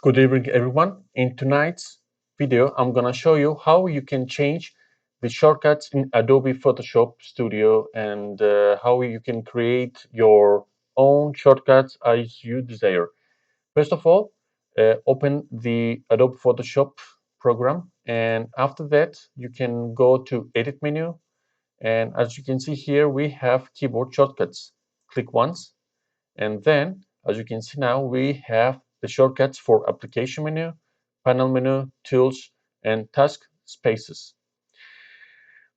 Good evening, everyone. In tonight's video, I'm going to show you how you can change the shortcuts in Adobe Photoshop Studio and how you can create your own shortcuts as you desire. First of all, open the Adobe Photoshop program, and after that, you can go to Edit menu. And as you can see here, we have keyboard shortcuts. Click once, and then, as you can see now, we have the shortcuts for application menu, panel menu, tools, and task spaces.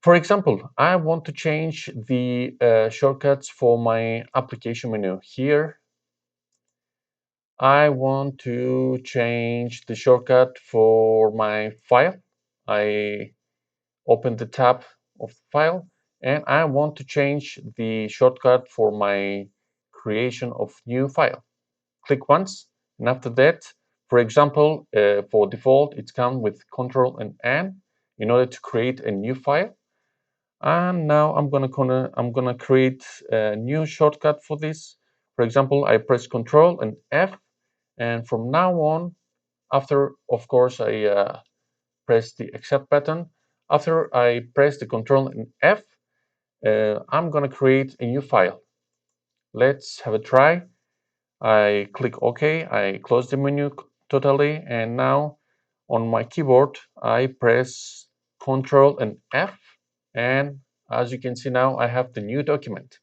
For example, I want to change the shortcuts for my application menu. Here, I want to change the shortcut for my file. I open the tab of the file, and I want to change the shortcut for my creation of new file. Click once, and after that, for example, for default, it's come with Control and N in order to create a new file. And now I'm gonna create a new shortcut for this. For example, I press Control and F, and from now on, after of course I press the Accept button. After I press the Control and F, I'm gonna create a new file. Let's have a try. I click OK, I close the menu totally, and now on my keyboard I press Ctrl and F, and as you can see now I have the new document.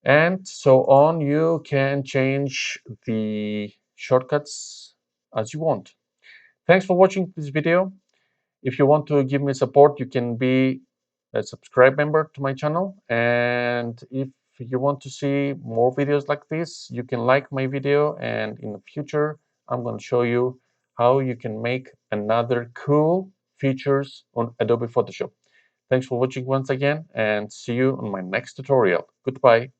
And so on, you can change the shortcuts as you want. Thanks for watching this video. If you want to give me support, you can be a subscribe member to my channel. And if you want to see more videos like this, you can like my video. And in the future, I'm going to show you how you can make another cool features on Adobe Photoshop. Thanks for watching once again, and see you on my next tutorial. Goodbye.